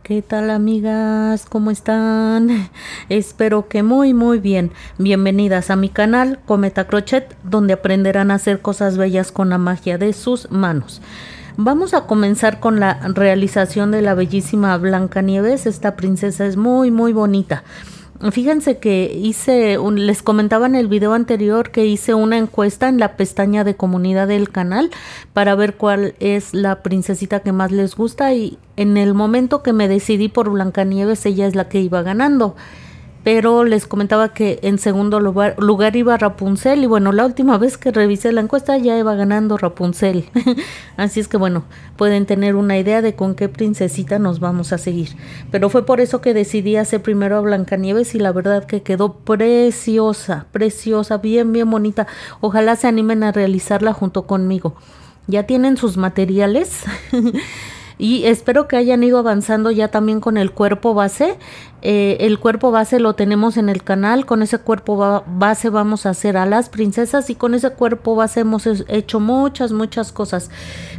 ¿Qué tal, amigas? ¿Cómo están? Espero que muy bien. Bienvenidas a mi canal Cometa Crochet, donde aprenderán a hacer cosas bellas con la magia de sus manos. Vamos a comenzar con la realización de la bellísima Blancanieves. Esta princesa es muy bonita. Fíjense que les comentaba en el video anterior que hice una encuesta en la pestaña de comunidad del canal para ver cuál es la princesita que más les gusta, y en el momento que me decidí por Blancanieves, ella es la que iba ganando. Pero les comentaba que en segundo lugar iba Rapunzel, y bueno, la última vez que revisé la encuesta ya iba ganando Rapunzel. Así es que bueno, pueden tener una idea de con qué princesita nos vamos a seguir. Pero fue por eso que decidí hacer primero a Blancanieves, y la verdad que quedó preciosa, bien bonita. Ojalá se animen a realizarla junto conmigo. Ya tienen sus materiales. Y espero que hayan ido avanzando ya también con el cuerpo base. El cuerpo base lo tenemos en el canal. Con ese cuerpo base vamos a hacer a las princesas, y con ese cuerpo base hemos hecho muchas cosas.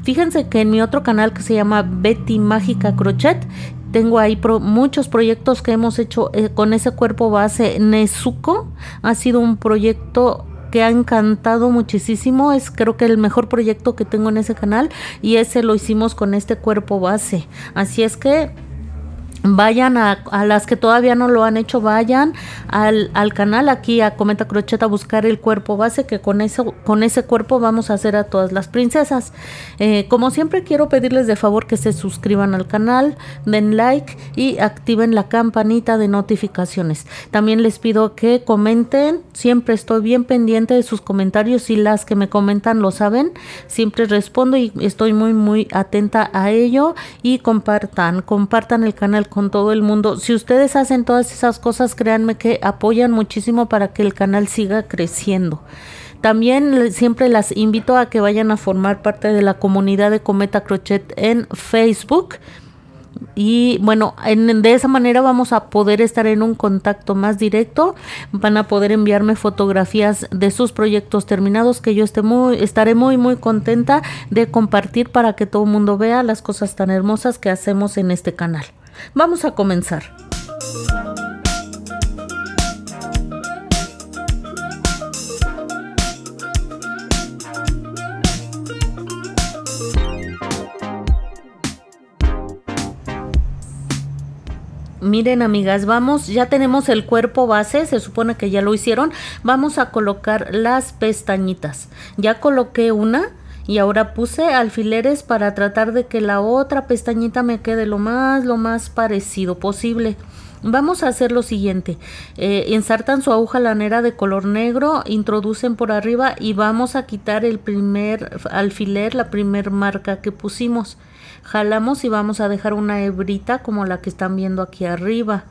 Fíjense que en mi otro canal, que se llama Betty Mágica Crochet, tengo ahí muchos proyectos que hemos hecho con ese cuerpo base Nezuko. Ha sido un proyecto que ha encantado muchísimo. Es creo que el mejor proyecto que tengo en ese canal, y ese lo hicimos con este cuerpo base. Así es que vayan a las que todavía no lo han hecho, vayan al canal aquí a Cometa Crochet a buscar el cuerpo base, que con ese cuerpo vamos a hacer a todas las princesas. Como siempre, quiero pedirles de favor que se suscriban al canal, den like y activen la campanita de notificaciones. También les pido que comenten. Siempre estoy bien pendiente de sus comentarios, y las que me comentan lo saben, siempre respondo y estoy muy atenta a ello. Y compartan el canal con todo el mundo. Si ustedes hacen todas esas cosas, créanme que apoyan muchísimo para que el canal siga creciendo. También siempre las invito a que vayan a formar parte de la comunidad de Cometa Crochet en Facebook. Y bueno, de esa manera vamos a poder estar en un contacto más directo. Van a poder enviarme fotografías de sus proyectos terminados, que yo estaré muy contenta de compartir para que todo el mundo vea las cosas tan hermosas que hacemos en este canal. Vamos a comenzar. Miren, amigas, ya tenemos el cuerpo base, se supone que ya lo hicieron. Vamos a colocar las pestañitas. Ya coloqué una y ahora puse alfileres para tratar de que la otra pestañita me quede lo más parecido posible. Vamos a hacer lo siguiente: ensartan su aguja lanera de color negro, introducen por arriba y vamos a quitar el primer alfiler, la primer marca que pusimos. Jalamos y vamos a dejar una hebrita como la que están viendo aquí arriba.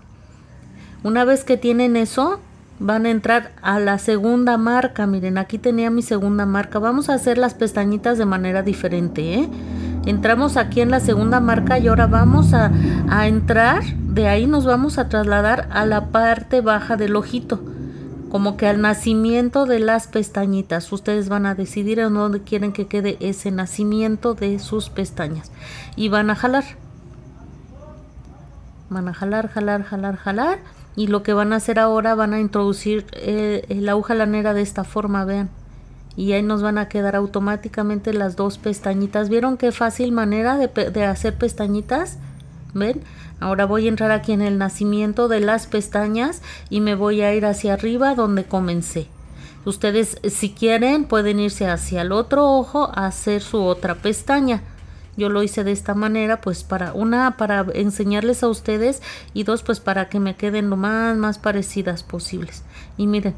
Una vez que tienen eso, van a entrar a la segunda marca. Miren, aquí tenía mi segunda marca. Vamos a hacer las pestañitas de manera diferente, ¿eh? Entramos aquí en la segunda marca y ahora vamos a entrar. De ahí nos vamos a trasladar a la parte baja del ojito, como que al nacimiento de las pestañitas. Ustedes van a decidir en dónde quieren que quede ese nacimiento de sus pestañas. Y van a jalar. Van a jalar. Y lo que van a hacer ahora, van a introducir la aguja lanera de esta forma, vean. Y ahí nos van a quedar automáticamente las dos pestañitas. ¿Vieron qué fácil manera de hacer pestañitas? ¿Ven? Ahora voy a entrar aquí en el nacimiento de las pestañas y me voy a ir hacia arriba donde comencé. Ustedes, si quieren, pueden irse hacia el otro ojo a hacer su otra pestaña. Yo lo hice de esta manera, pues para enseñarles a ustedes, y dos, pues para que me queden lo más parecidas posibles. Y miren,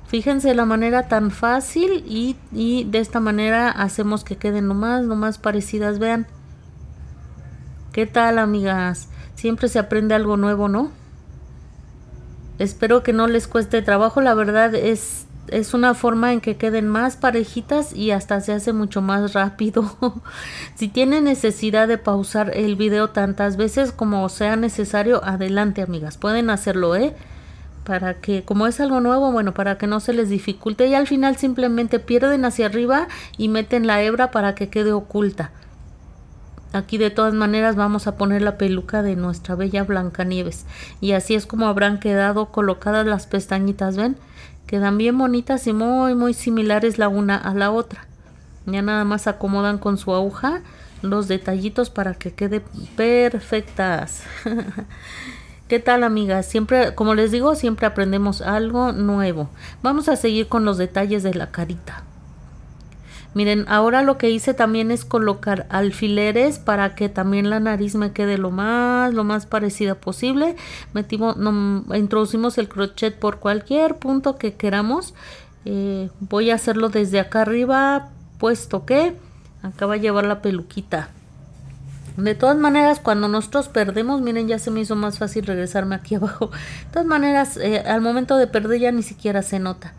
fíjense la manera tan fácil, y de esta manera hacemos que queden lo más parecidas. Vean. ¿Qué tal, amigas? Siempre se aprende algo nuevo, ¿no? Espero que no les cueste trabajo. La verdad es una forma en que queden más parejitas y hasta se hace mucho más rápido. Si tienen necesidad de pausar el video tantas veces como sea necesario, adelante, amigas. Pueden hacerlo, para que, como es algo nuevo, bueno, para que no se les dificulte, y al final simplemente pierden hacia arriba y meten la hebra para que quede oculta. Aquí de todas maneras vamos a poner la peluca de nuestra bella Blancanieves. Y así es como habrán quedado colocadas las pestañitas, ¿ven? Quedan bien bonitas y muy similares la una a la otra. Ya nada más acomodan con su aguja los detallitos para que quede perfectas. ¿Qué tal, amigas? Siempre, como les digo, siempre aprendemos algo nuevo. Vamos a seguir con los detalles de la carita. Miren, ahora lo que hice también es colocar alfileres para que también la nariz me quede lo más parecida posible. Introducimos el crochet por cualquier punto que queramos. Voy a hacerlo desde acá arriba, puesto que acá va a llevar la peluquita. De todas maneras, cuando nosotros perdemos, miren, ya se me hizo más fácil regresarme aquí abajo. De todas maneras, al momento de perder ya ni siquiera se nota.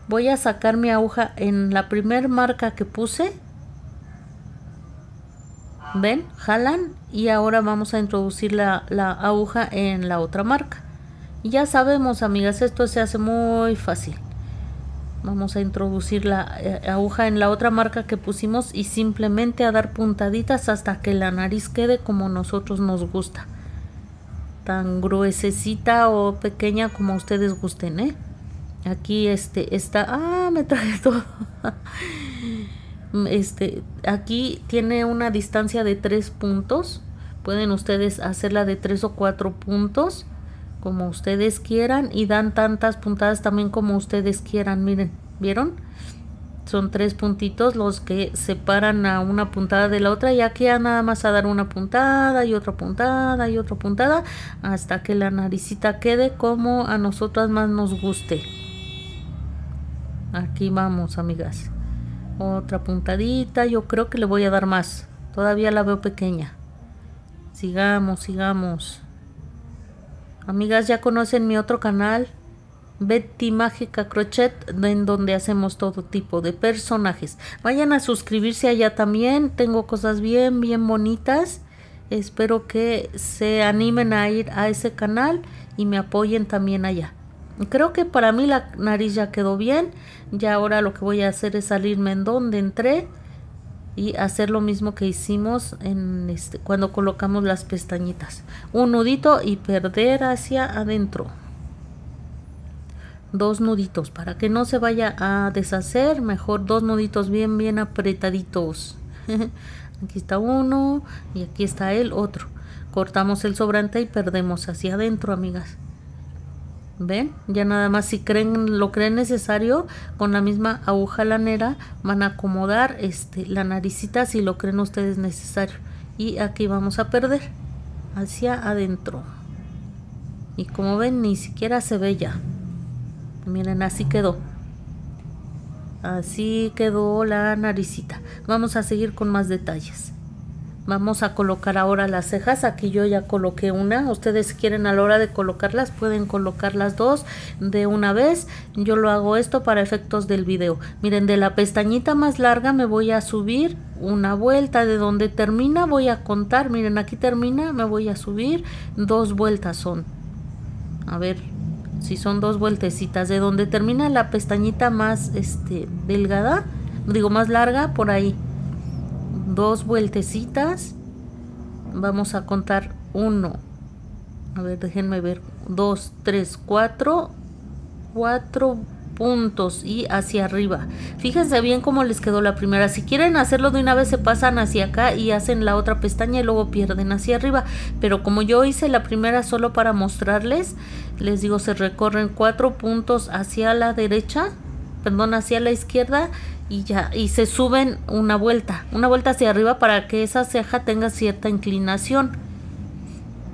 Voy a sacar mi aguja en la primer marca que puse. ¿Ven? Jalan y ahora vamos a introducir la aguja en la otra marca. Y ya sabemos, amigas, esto se hace muy fácil. Vamos a introducir la aguja en la otra marca que pusimos y simplemente a dar puntaditas hasta que la nariz quede como nosotros nos gusta. Tan gruesecita o pequeña como ustedes gusten, ¿eh? Aquí está, me traje todo. Aquí tiene una distancia de 3 puntos. Pueden ustedes hacerla de 3 o 4 puntos, como ustedes quieran, y dan tantas puntadas también como ustedes quieran. Miren, ¿vieron? Son 3 puntitos los que separan a una puntada de la otra, y aquí ya nada más a dar una puntada y otra puntada y otra puntada hasta que la naricita quede como a nosotras más nos guste. Aquí vamos, amigas. Otra puntadita. Yo creo que le voy a dar más. Todavía la veo pequeña. Sigamos. Amigas, ya conocen mi otro canal, Betty Mágica Crochet, en donde hacemos todo tipo de personajes. Vayan a suscribirse allá también. Tengo cosas bien bonitas. Espero que se animen a ir a ese canal y me apoyen también allá. Creo que para mí la nariz ya quedó bien. Ya ahora lo que voy a hacer es salirme en donde entré y hacer lo mismo que hicimos en cuando colocamos las pestañitas. Un nudito y perder hacia adentro. 2 nuditos para que no se vaya a deshacer. Mejor 2 nuditos bien apretaditos. Aquí está uno y aquí está el otro. Cortamos el sobrante y perdemos hacia adentro, amigas. ¿Ven? Ya nada más, si lo creen necesario, con la misma aguja lanera van a acomodar la naricita si lo creen ustedes necesario. Y aquí vamos a perder hacia adentro. Y como ven, ni siquiera se ve ya. Miren, así quedó. Así quedó la naricita. Vamos a seguir con más detalles. Vamos a colocar ahora las cejas. Aquí yo ya coloqué una. Ustedes, si quieren, a la hora de colocarlas, pueden colocar las dos de una vez. Yo lo hago esto para efectos del video. Miren, de la pestañita más larga me voy a subir una vuelta. De donde termina voy a contar. Miren, aquí termina, me voy a subir 2 vueltas son. A ver si son 2 vueltecitas. De donde termina la pestañita más delgada, digo más larga, por ahí 2 vueltecitas. Vamos a contar 1, a ver, déjenme ver, 2, 3, 4 puntos y hacia arriba. Fíjense bien cómo les quedó la primera. Si quieren hacerlo de una vez, se pasan hacia acá y hacen la otra pestaña y luego pierden hacia arriba. Pero como yo hice la primera solo para mostrarles, les digo, se recorren 4 puntos hacia la derecha, perdón, hacia la izquierda, y ya, y se suben una vuelta hacia arriba para que esa ceja tenga cierta inclinación.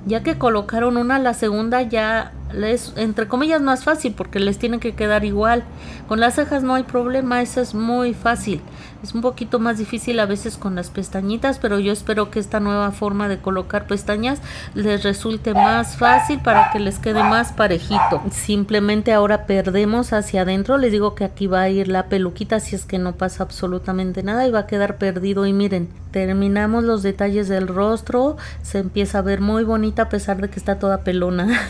Ya que colocaron una, la segunda ya es, entre comillas, más fácil porque les tiene que quedar igual. Con las cejas no hay problema, eso es muy fácil. Es un poquito más difícil a veces con las pestañitas, pero yo espero que esta nueva forma de colocar pestañas les resulte más fácil para que les quede más parejito. Simplemente ahora perdemos hacia adentro. Les digo que aquí va a ir la peluquita si es que no pasa absolutamente nada y va a quedar perdido. Y miren, terminamos los detalles del rostro. Se empieza a ver muy bonita a pesar de que está toda pelona.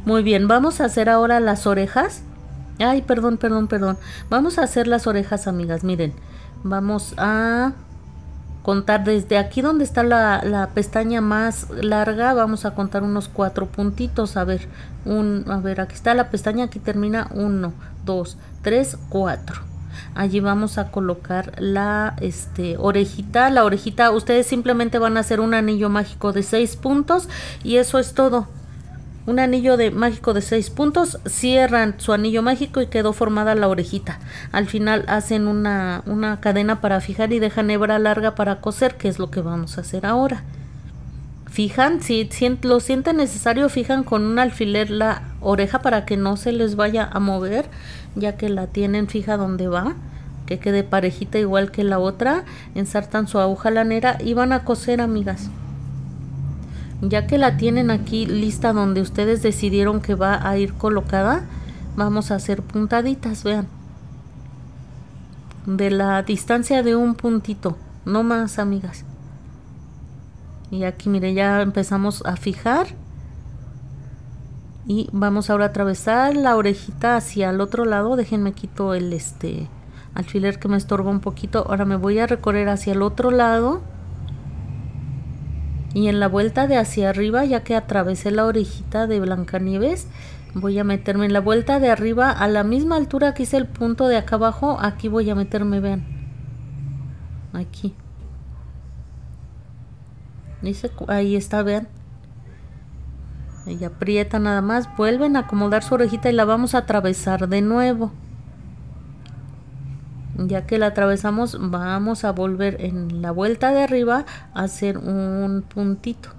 Muy bien, vamos a hacer ahora las orejas. Ay, perdón. Vamos a hacer las orejas, amigas. Miren, vamos a contar desde aquí donde está la pestaña más larga, vamos a contar unos 4 puntitos. A ver, aquí está la pestaña, aquí termina 1, 2, 3, 4. Allí vamos a colocar la orejita. La orejita, ustedes simplemente van a hacer un anillo mágico de 6 puntos y eso es todo. Un anillo mágico de 6 puntos, cierran su anillo mágico y quedó formada la orejita. Al final hacen una cadena para fijar y dejan hebra larga para coser, que es lo que vamos a hacer ahora. Fijan, si lo sienten necesario, fijan con un alfiler la oreja para que no se les vaya a mover, ya que la tienen fija donde va, que quede parejita igual que la otra. Ensartan su aguja lanera y van a coser, amigas. Ya que la tienen aquí lista donde ustedes decidieron que va a ir colocada, vamos a hacer puntaditas, vean, de la distancia de un puntito, no más, amigas. Y aquí mire, ya empezamos a fijar y vamos ahora a atravesar la orejita hacia el otro lado. Déjenme quito el alfiler que me estorba un poquito. Ahora me voy a recorrer hacia el otro lado. Y en la vuelta de hacia arriba, ya que atravesé la orejita de Blancanieves, voy a meterme en la vuelta de arriba a la misma altura que hice el punto de acá abajo. Aquí voy a meterme, vean, aquí. Ahí está, vean. Ella aprieta nada más, vuelven a acomodar su orejita y la vamos a atravesar de nuevo. Ya que la atravesamos, vamos a volver en la vuelta de arriba a hacer un puntito.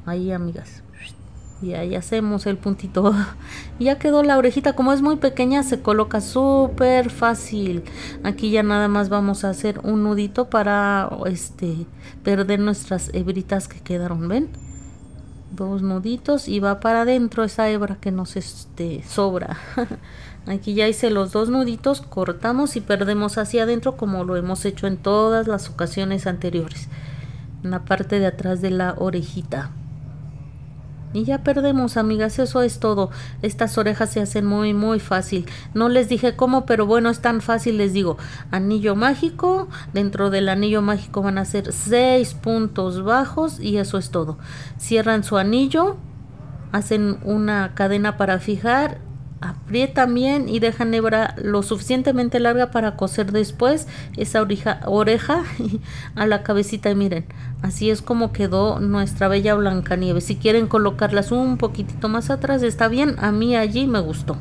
Ahí, amigas. Y ahí hacemos el puntito. Ya quedó la orejita. Como es muy pequeña, se coloca súper fácil. Aquí ya nada más vamos a hacer un nudito para perder nuestras hebritas que quedaron, ¿ven? 2 nuditos y va para adentro esa hebra que nos sobra. Aquí ya hice los 2 nuditos, cortamos y perdemos hacia adentro como lo hemos hecho en todas las ocasiones anteriores, en la parte de atrás de la orejita. Y ya perdemos, amigas, eso es todo. Estas orejas se hacen muy muy fácil. No les dije cómo, pero bueno, es tan fácil. Les digo, anillo mágico, dentro del anillo mágico van a hacer 6 puntos bajos y eso es todo. Cierran su anillo, hacen una cadena para fijar, aprietan bien y dejan hebra lo suficientemente larga para coser después esa oreja a la cabecita. Y miren, así es como quedó nuestra bella Blancanieves. Si quieren colocarlas un poquitito más atrás está bien, a mí allí me gustó.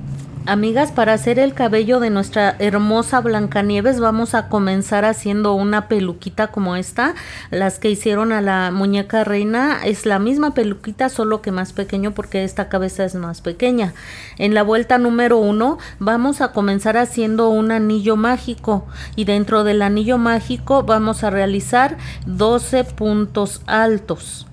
Amigas, para hacer el cabello de nuestra hermosa Blancanieves vamos a comenzar haciendo una peluquita como esta. Las que hicieron a la muñeca reina es la misma peluquita, solo que más pequeño porque esta cabeza es más pequeña. En la vuelta número 1 vamos a comenzar haciendo un anillo mágico y dentro del anillo mágico vamos a realizar 12 puntos altos.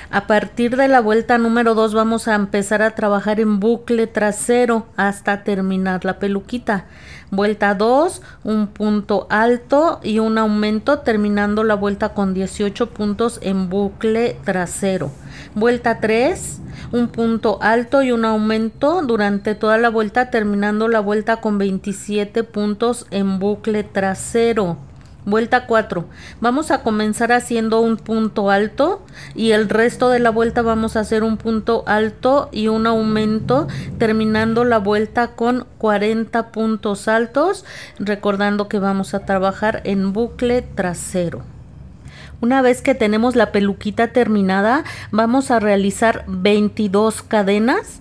A partir de la vuelta número 2 vamos a empezar a trabajar en bucle trasero hasta terminar la peluquita. Vuelta 2, un punto alto y un aumento, terminando la vuelta con 18 puntos en bucle trasero. Vuelta 3, un punto alto y un aumento durante toda la vuelta, terminando la vuelta con 27 puntos en bucle trasero. Vuelta 4, vamos a comenzar haciendo un punto alto y el resto de la vuelta vamos a hacer un punto alto y un aumento, terminando la vuelta con 40 puntos altos, recordando que vamos a trabajar en bucle trasero. Una vez que tenemos la peluquita terminada, vamos a realizar 22 cadenas.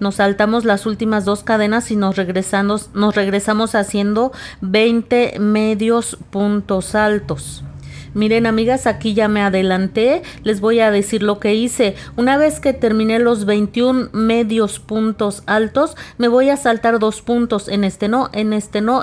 Nos saltamos las últimas 2 cadenas y nos regresamos haciendo 20 medios puntos altos. Miren, amigas, aquí ya me adelanté, les voy a decir lo que hice. Una vez que terminé los 21 medios puntos altos, me voy a saltar 2 puntos, en este no,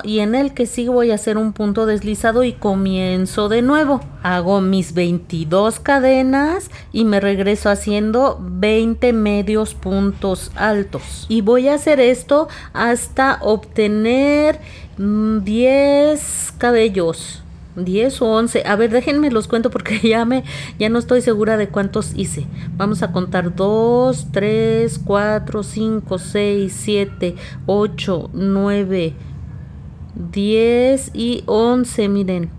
y en el que sigo voy a hacer un punto deslizado y comienzo de nuevo. Hago mis 22 cadenas y me regreso haciendo 20 medios puntos altos. Y voy a hacer esto hasta obtener 10 cabellos. 10 o 11, a ver, déjenme los cuento porque ya no estoy segura de cuántos hice. Vamos a contar 2, 3, 4, 5, 6, 7, 8, 9, 10 y 11, miren.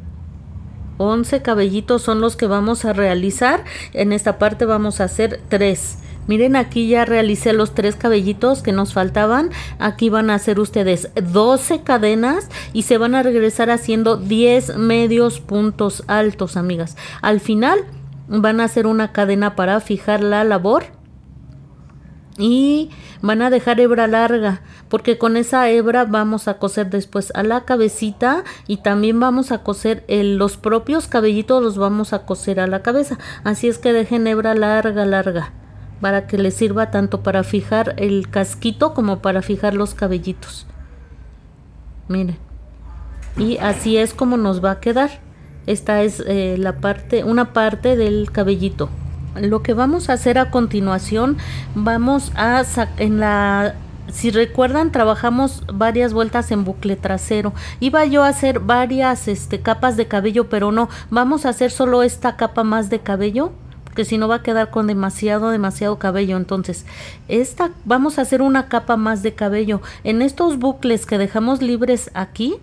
11 cabellitos son los que vamos a realizar. En esta parte vamos a hacer 3. Miren, aquí ya realicé los 3 cabellitos que nos faltaban. Aquí van a hacer ustedes 12 cadenas y se van a regresar haciendo 10 medios puntos altos, amigas. Al final van a hacer una cadena para fijar la labor y van a dejar hebra larga, porque con esa hebra vamos a coser después a la cabecita y también vamos a coser los propios cabellitos, los vamos a coser a la cabeza. Así es que dejen hebra larga para que les sirva tanto para fijar el casquito como para fijar los cabellitos. Miren, y así es como nos va a quedar. Esta es una parte del cabellito. Lo que vamos a hacer a continuación, vamos a si recuerdan, trabajamos varias vueltas en bucle trasero. Iba yo a hacer varias capas de cabello, pero no, vamos a hacer solo esta capa más de cabello, porque si no va a quedar con demasiado cabello. Entonces vamos a hacer una capa más de cabello. En estos bucles que dejamos libres aquí,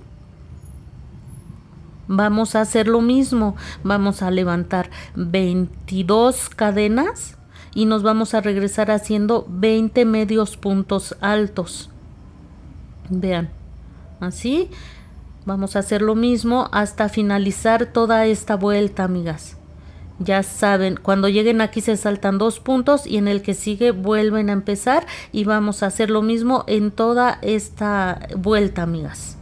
vamos a hacer lo mismo. Vamos a levantar 22 cadenas y nos vamos a regresar haciendo 20 medios puntos altos. Vean, así vamos a hacer lo mismo hasta finalizar toda esta vuelta, amigas. Ya saben, cuando lleguen aquí se saltan 2 puntos y en el que sigue vuelven a empezar y vamos a hacer lo mismo en toda esta vuelta, amigas.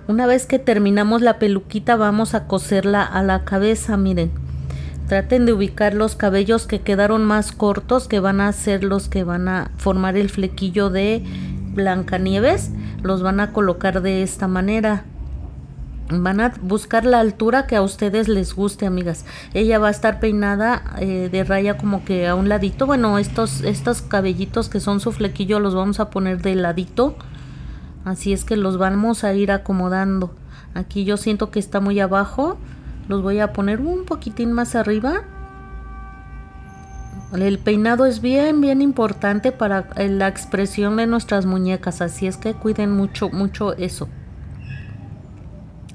Una vez que terminamos la peluquita, vamos a coserla a la cabeza. Miren, traten de ubicar los cabellos que quedaron más cortos, que van a ser los que van a formar el flequillo de Blancanieves. Los van a colocar de esta manera. Van a buscar la altura que a ustedes les guste, amigas. Ella va a estar peinada de raya como que a un ladito. Bueno, estos cabellitos que son su flequillo los vamos a poner de ladito. Así es que los vamos a ir acomodando. Aquí yo siento que está muy abajo. Los voy a poner un poquitín más arriba. El peinado es bien importante para la expresión de nuestras muñecas. Así es que cuiden mucho eso.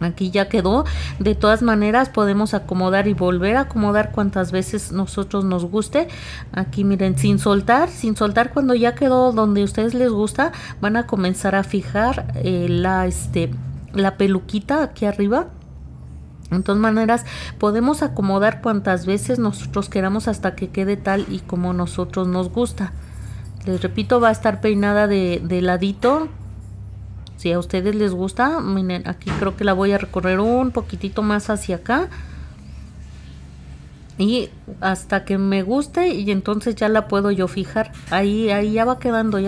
Aquí ya quedó. De todas maneras podemos acomodar y volver a acomodar cuantas veces nosotros nos guste. Aquí miren, sin soltar. Cuando ya quedó donde a ustedes les gusta, van a comenzar a fijar la peluquita aquí arriba. De todas maneras podemos acomodar cuantas veces nosotros queramos hasta que quede tal y como nosotros nos gusta. Les repito, va a estar peinada de ladito. Si a ustedes les gusta, miren, aquí creo que la voy a recorrer un poquitito más hacia acá. Y hasta que me guste y entonces ya la puedo yo fijar. Ahí ya va quedando.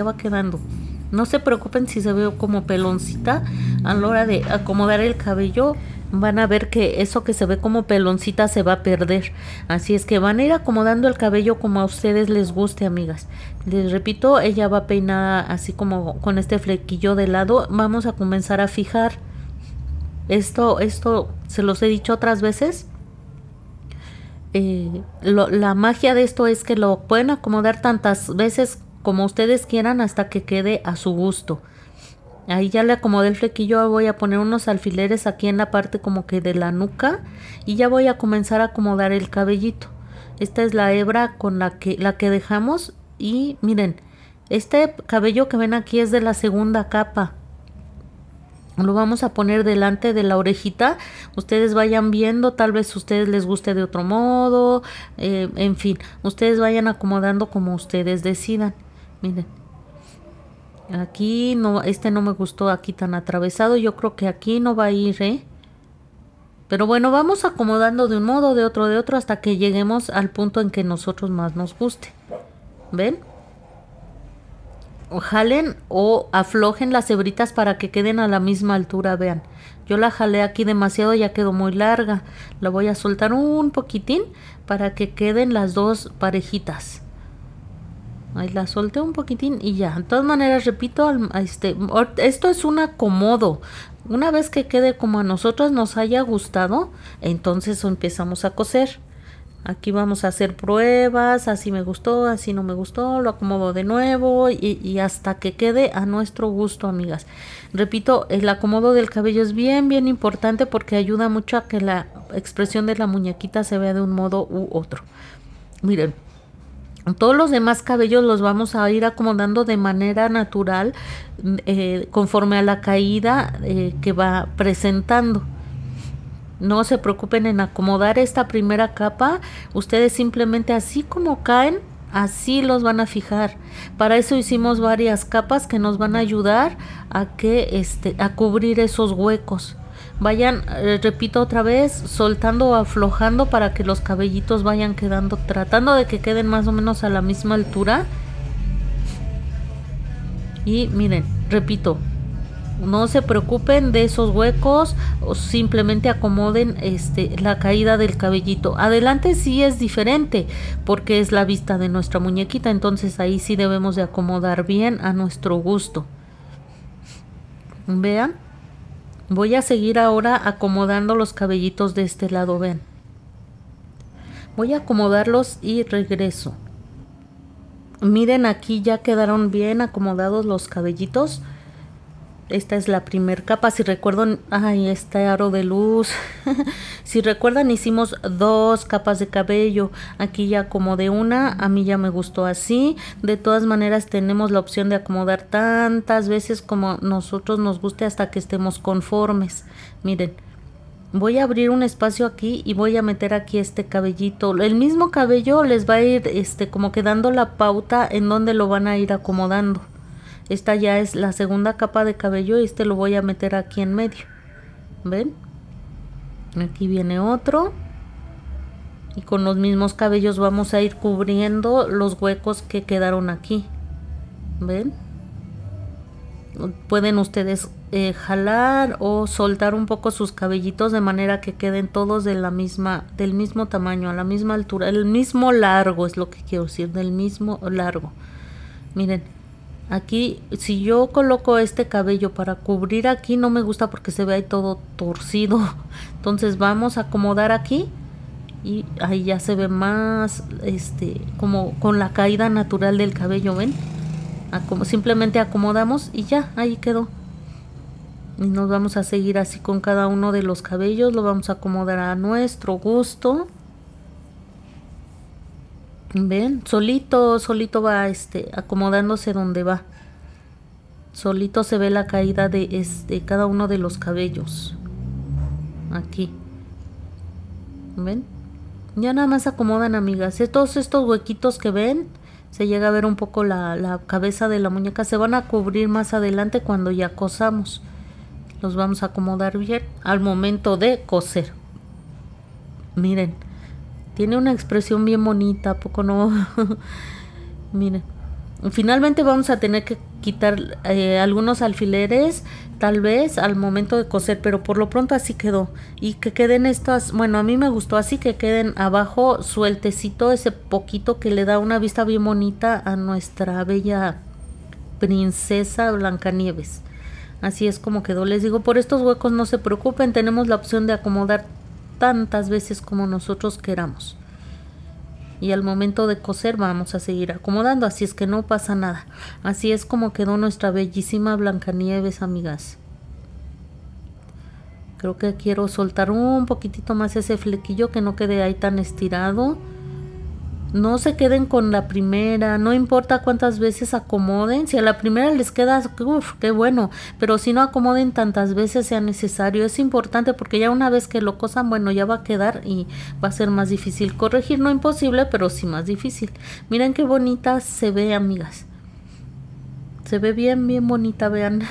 No se preocupen si se ve como peloncita. A la hora de acomodar el cabello, van a ver que eso que se ve como peloncita se va a perder. Así es que van a ir acomodando el cabello como a ustedes les guste, amigas. Les repito, ella va peinada así como con este flequillo de lado. Vamos a comenzar a fijar. Esto se los he dicho otras veces. La magia de esto es que lo pueden acomodar tantas veces como ustedes quieran hasta que quede a su gusto. Ahí ya le acomodé el flequillo. Voy a poner unos alfileres aquí en la parte como que de la nuca y ya voy a comenzar a acomodar el cabellito. Esta es la hebra con la que dejamos y miren, este cabello que ven aquí es de la segunda capa. Lo vamos a poner delante de la orejita. Ustedes vayan viendo, tal vez a ustedes les guste de otro modo, en fin, ustedes vayan acomodando como ustedes decidan. Miren, aquí no, no me gustó aquí tan atravesado. Yo creo que aquí no va a ir, pero bueno, vamos acomodando de un modo, de otro, hasta que lleguemos al punto en que nosotros más nos guste. ¿Ven? O jalen o aflojen las hebritas para que queden a la misma altura. Vean, yo la jalé aquí demasiado, ya quedó muy larga. La voy a soltar un poquitín para que queden las dos parejitas. Ahí la solté un poquitín y ya. De todas maneras, repito, esto es un acomodo. Una vez que quede como a nosotros nos haya gustado, entonces empezamos a coser. Aquí vamos a hacer pruebas, así me gustó, así no me gustó, lo acomodo de nuevo y hasta que quede a nuestro gusto, amigas. Repito, el acomodo del cabello es bien, bien importante porque ayuda mucho a que la expresión de la muñequita se vea de un modo u otro. Miren, todos los demás cabellos los vamos a ir acomodando de manera natural conforme a la caída que va presentando. No se preocupen en acomodar esta primera capa, ustedes simplemente así como caen, así los van a fijar. Para eso hicimos varias capas que nos van a ayudar a que a cubrir esos huecos. Vayan, repito otra vez, soltando o aflojando para que los cabellitos vayan quedando, tratando de que queden más o menos a la misma altura. Y miren, repito, no se preocupen de esos huecos, o simplemente acomoden la caída del cabellito. Adelante sí es diferente porque es la vista de nuestra muñequita, entonces ahí sí debemos de acomodar bien a nuestro gusto. Vean, voy a seguir ahora acomodando los cabellitos de este lado, vean. Voy a acomodarlos y regreso. Miren, aquí ya quedaron bien acomodados los cabellitos. Esta es la primera capa, si recuerdan, ay, este aro de luz. Si recuerdan, hicimos 2 capas de cabello. Aquí ya acomodé una, a mí ya me gustó así. De todas maneras tenemos la opción de acomodar tantas veces como nosotros nos guste hasta que estemos conformes. Miren, voy a abrir un espacio aquí y voy a meter aquí este cabellito. El mismo cabello les va a ir como que dando la pauta en donde lo van a ir acomodando. Esta ya es la segunda capa de cabello y lo voy a meter aquí en medio. ¿Ven? Aquí viene otro. Y con los mismos cabellos vamos a ir cubriendo los huecos que quedaron aquí. ¿Ven? Pueden ustedes jalar o soltar un poco sus cabellitos de manera que queden todos de del mismo tamaño, a la misma altura, el mismo largo es lo que quiero decir, del mismo largo. Miren. Aquí, si yo coloco este cabello para cubrir aquí, no me gusta porque se ve ahí todo torcido. Entonces vamos a acomodar aquí y ahí ya se ve más, como con la caída natural del cabello, ¿ven? Simplemente acomodamos y ya, ahí quedó. Y nos vamos a seguir así con cada uno de los cabellos, lo vamos a acomodar a nuestro gusto. Ven, solito va acomodándose donde va. Solito se ve la caída de cada uno de los cabellos. Aquí. ¿Ven? Ya nada más acomodan, amigas. Todos estos huequitos que ven, se llega a ver un poco la cabeza de la muñeca. Se van a cubrir más adelante cuando ya cosamos. Los vamos a acomodar bien al momento de coser. Miren. Tiene una expresión bien bonita, ¿a poco no? Miren. Finalmente vamos a tener que quitar algunos alfileres, tal vez al momento de coser, pero por lo pronto así quedó. Y que queden estas, bueno, a mí me gustó así, que queden abajo sueltecito, ese poquito que le da una vista bien bonita a nuestra bella princesa Blancanieves. Así es como quedó. Les digo, por estos huecos no se preocupen, tenemos la opción de acomodar tantas veces como nosotros queramos. Y al momento de coser vamos a seguir acomodando, así es que no pasa nada. Así es como quedó nuestra bellísima Blancanieves, amigas. Creo que quiero soltar un poquitito más ese flequillo, que no quede ahí tan estirado. No se queden con la primera, no importa cuántas veces acomoden. Si a la primera les queda, uff, qué bueno. Pero si no, acomoden tantas veces sea necesario. Es importante porque ya una vez que lo cosan, bueno, ya va a quedar y va a ser más difícil corregir. No imposible, pero sí más difícil. Miren qué bonita se ve, amigas. Se ve bien, bien bonita, vean.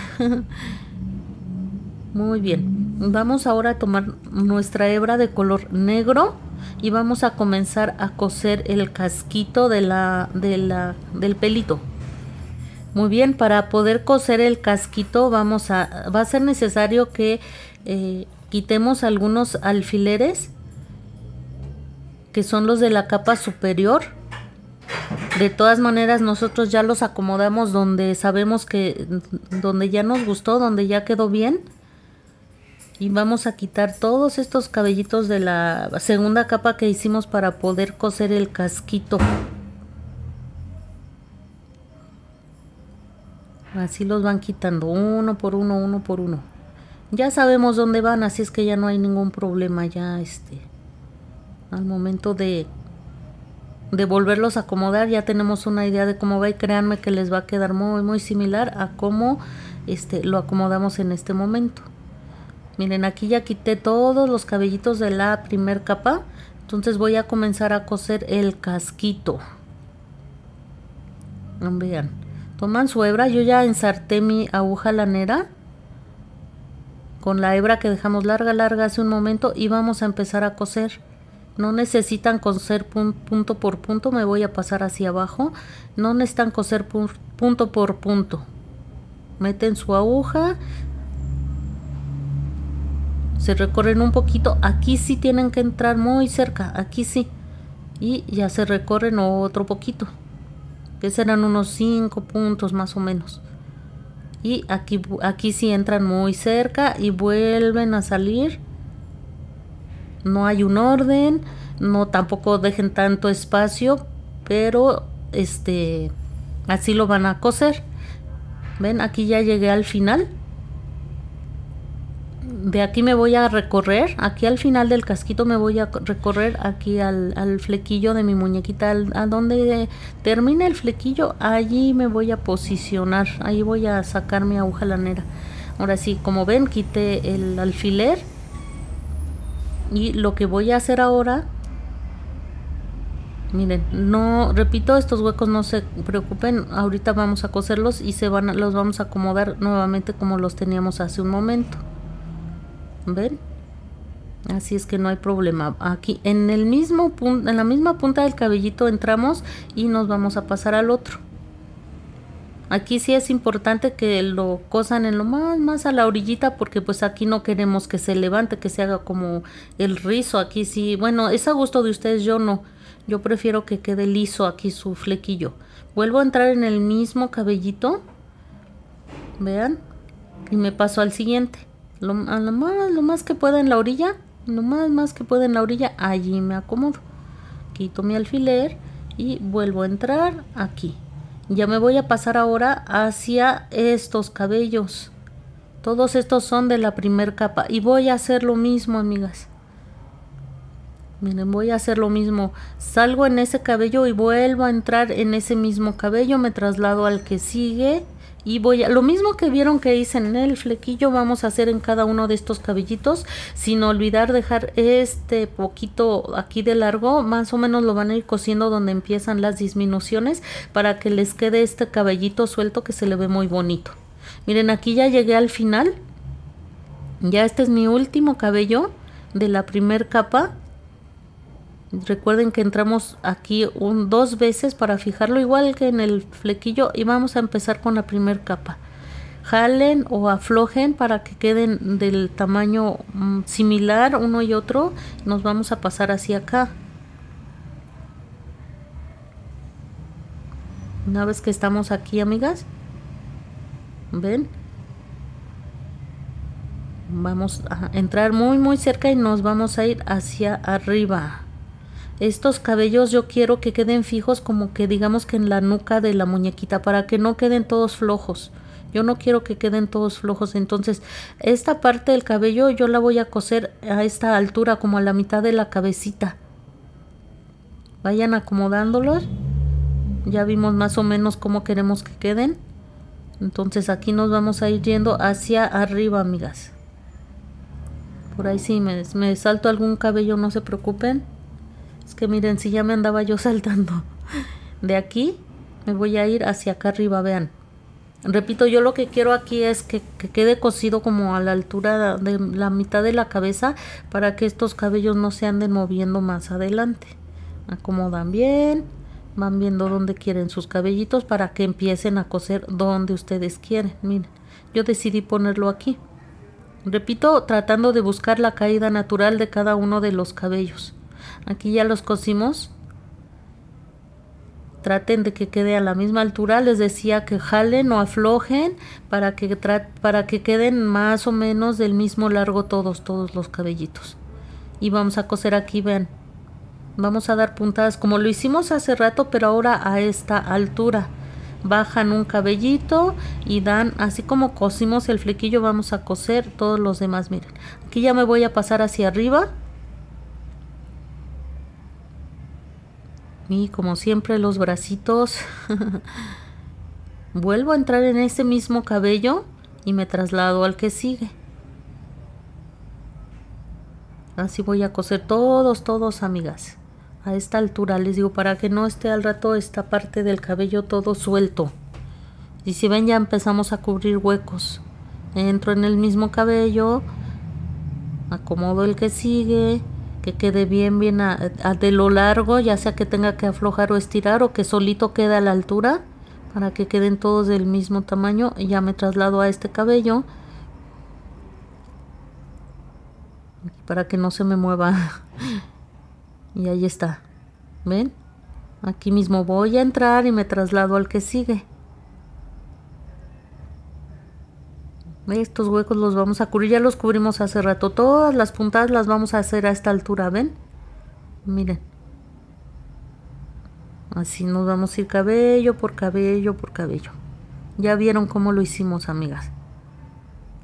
Muy bien. Vamos ahora a tomar nuestra hebra de color negro. Y vamos a comenzar a coser el casquito del pelito. Muy bien, para poder coser el casquito va a ser necesario que quitemos algunos alfileres, que son los de la capa superior. De todas maneras nosotros ya los acomodamos donde sabemos donde ya nos gustó, donde ya quedó bien. Y vamos a quitar todos estos cabellitos de la segunda capa que hicimos para poder coser el casquito. Así los van quitando uno por uno, uno por uno. Ya sabemos dónde van, así es que ya no hay ningún problema ya al momento de volverlos a acomodar ya tenemos una idea de cómo va y créanme que les va a quedar muy similar a cómo lo acomodamos en este momento. Miren, aquí ya quité todos los cabellitos de la primer capa, entonces voy a comenzar a coser el casquito. Vean, toman su hebra, yo ya ensarté mi aguja lanera con la hebra que dejamos larga hace un momento y vamos a empezar a coser. No necesitan coser punto por punto, me voy a pasar hacia abajo, no necesitan coser punto por punto. Meten su aguja, se recorren un poquito, aquí sí tienen que entrar muy cerca, aquí sí, y ya se recorren otro poquito, que serán unos 5 puntos más o menos, y aquí sí entran muy cerca y vuelven a salir. No hay un orden, no tampoco dejen tanto espacio, pero así lo van a coser. Ven, aquí ya llegué al final. De aquí me voy a recorrer, aquí al final del casquito me voy a recorrer aquí al flequillo de mi muñequita, a donde termine el flequillo, allí me voy a posicionar, ahí voy a sacar mi aguja lanera. Ahora sí, como ven, quité el alfiler y lo que voy a hacer ahora, miren, no, repito, estos huecos no se preocupen, ahorita vamos a coserlos y los vamos a acomodar nuevamente como los teníamos hace un momento. ¿Ven? Así es que no hay problema. Aquí en el mismo punto, en la misma punta del cabellito entramos y nos vamos a pasar al otro. Aquí sí es importante que lo cosan en lo más a la orillita, porque pues aquí no queremos que se levante, que se haga como el rizo. Aquí sí, bueno, es a gusto de ustedes, yo no. Yo prefiero que quede liso aquí su flequillo. Vuelvo a entrar en el mismo cabellito. Vean. Y me paso al siguiente. Lo más que pueda en la orilla, lo más que pueda en la orilla, allí me acomodo. Quito mi alfiler y vuelvo a entrar aquí. Ya me voy a pasar ahora hacia estos cabellos. Todos estos son de la primer capa y voy a hacer lo mismo, amigas. Miren, voy a hacer lo mismo. Salgo en ese cabello y vuelvo a entrar en ese mismo cabello, me traslado al que sigue. Y lo mismo que vieron que hice en el flequillo, vamos a hacer en cada uno de estos cabellitos, sin olvidar dejar este poquito aquí de largo, más o menos lo van a ir cosiendo donde empiezan las disminuciones, para que les quede este cabellito suelto que se le ve muy bonito. Miren, aquí ya llegué al final, ya este es mi último cabello de la primer capa. Recuerden que entramos aquí dos veces para fijarlo, igual que en el flequillo, y vamos a empezar con la primera capa. Jalen o aflojen para que queden del tamaño similar uno y otro. Nos vamos a pasar hacia acá. Una vez que estamos aquí, amigas, ven, vamos a entrar muy cerca y nos vamos a ir hacia arriba. Estos cabellos yo quiero que queden fijos, como que digamos que en la nuca de la muñequita, para que no queden todos flojos. Yo no quiero que queden todos flojos, entonces esta parte del cabello yo la voy a coser a esta altura, como a la mitad de la cabecita. Vayan acomodándolos. Ya vimos más o menos cómo queremos que queden. Entonces aquí nos vamos a ir yendo hacia arriba, amigas. Por ahí sí me salto algún cabello, no se preocupen. Es que miren, si ya me andaba yo saltando. De aquí me voy a ir hacia acá arriba, vean. Repito, yo lo que quiero aquí es que quede cosido como a la altura de la mitad de la cabeza, para que estos cabellos no se anden moviendo más adelante. Acomodan bien, van viendo dónde quieren sus cabellitos para que empiecen a coser donde ustedes quieren. Miren, yo decidí ponerlo aquí. Repito, tratando de buscar la caída natural de cada uno de los cabellos. Aquí ya los cosimos. traten de que quede a la misma altura. Les decía que jalen o aflojen para que queden más o menos del mismo largo todos los cabellitos. Y vamos a coser aquí, vean. Vamos a dar puntadas como lo hicimos hace rato, pero ahora a esta altura. Bajan un cabellito y dan, así como cosimos el flequillo, vamos a coser todos los demás. Miren, aquí ya me voy a pasar hacia arriba. Y como siempre los bracitos. Vuelvo a entrar en ese mismo cabello y me traslado al que sigue. Así voy a coser todos, amigas. A esta altura, les digo, para que no esté al rato esta parte del cabello todo suelto. Y si ven, ya empezamos a cubrir huecos. Entro en el mismo cabello, acomodo el que sigue, que quede bien de lo largo, ya sea que tenga que aflojar o estirar, o que solito quede a la altura, para que queden todos del mismo tamaño. Y ya me traslado a este cabello, para que no se me mueva. Y ahí está, ¿ven? Aquí mismo voy a entrar y me traslado al que sigue. Estos huecos los vamos a cubrir, ya los cubrimos hace rato. Todas las puntadas las vamos a hacer a esta altura, ¿ven? Miren. Así nos vamos a ir cabello por cabello por cabello. Ya vieron cómo lo hicimos, amigas.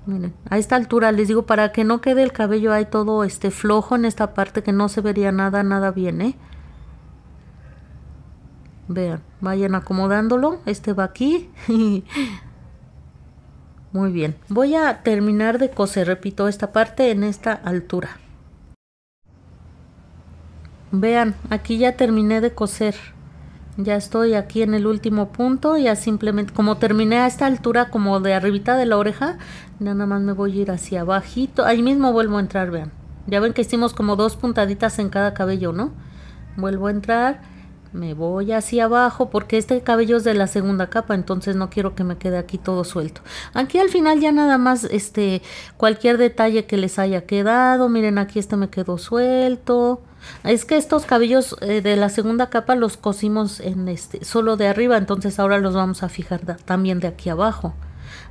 Miren, a esta altura les digo, para que no quede el cabello ahí todo flojo en esta parte, que no se vería nada bien, ¿eh? Vean, vayan acomodándolo. Este va aquí. Muy bien. Voy a terminar de coser, repito, esta parte en esta altura. Vean, aquí ya terminé de coser. Ya estoy aquí en el último punto. Ya simplemente, como terminé a esta altura, como de arribita de la oreja, nada más me voy a ir hacia abajito. Ahí mismo vuelvo a entrar, vean. Ya ven que hicimos como 2 puntaditas en cada cabello, ¿no? Vuelvo a entrar, me voy hacia abajo, porque este cabello es de la segunda capa, entonces no quiero que me quede aquí todo suelto. Aquí al final ya nada más cualquier detalle que les haya quedado. Miren, aquí me quedó suelto. Es que estos cabellos de la segunda capa los cosimos en solo de arriba, entonces ahora los vamos a fijar también de aquí abajo.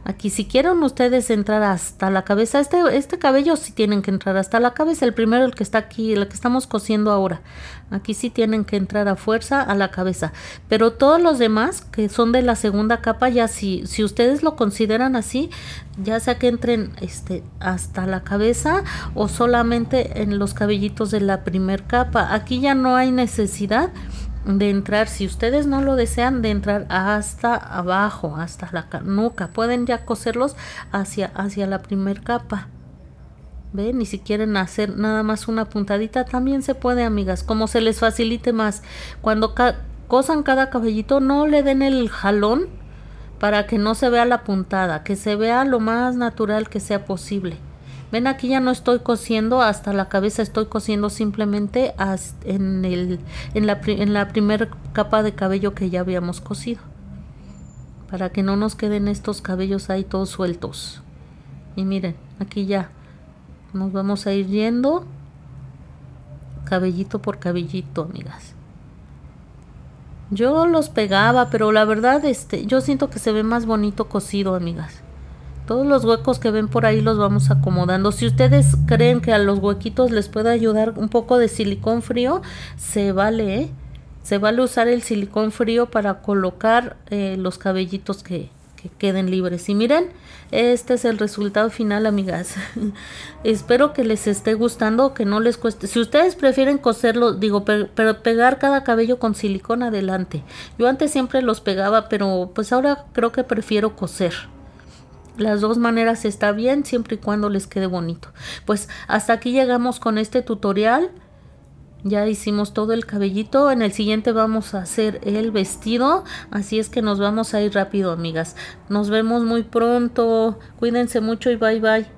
Aquí, si quieren ustedes entrar hasta la cabeza, este cabello sí tienen que entrar hasta la cabeza, el primero, el que está aquí, el que estamos cosiendo ahora. Aquí sí tienen que entrar a fuerza a la cabeza, pero todos los demás que son de la segunda capa, ya si ustedes lo consideran así, ya sea que entren hasta la cabeza o solamente en los cabellitos de la primer capa. Aquí ya no hay necesidad de entrar, si ustedes no lo desean, de entrar hasta abajo, hasta la nuca. Pueden ya coserlos hacia la primer capa. ¿Ven? Y si quieren hacer nada más una puntadita, también se puede, amigas, como se les facilite más. Cuando cosan cada cabellito, no le den el jalón para que no se vea la puntada, que se vea lo más natural que sea posible. Ven, aquí ya no estoy cosiendo hasta la cabeza, estoy cosiendo simplemente en la primera capa de cabello que ya habíamos cosido, para que no nos queden estos cabellos ahí todos sueltos. Y miren, aquí ya nos vamos a ir yendo cabellito por cabellito, amigas. Yo los pegaba, pero la verdad yo siento que se ve más bonito cosido, amigas. Todos los huecos que ven por ahí los vamos acomodando. Si ustedes creen que a los huequitos les puede ayudar un poco de silicón frío, se vale, ¿eh? Se vale usar el silicón frío para colocar los cabellitos que queden libres. Y miren, este es el resultado final, amigas. Espero que les esté gustando, que no les cueste. Si ustedes prefieren coserlo, digo, pero pegar cada cabello con silicón, adelante. Yo antes siempre los pegaba, pero pues ahora creo que prefiero coser. Las dos maneras está bien, siempre y cuando les quede bonito. Pues hasta aquí llegamos con este tutorial. Ya hicimos todo el cabellito. En el siguiente vamos a hacer el vestido. Así es que nos vamos a ir rápido, amigas. Nos vemos muy pronto. Cuídense mucho y bye bye.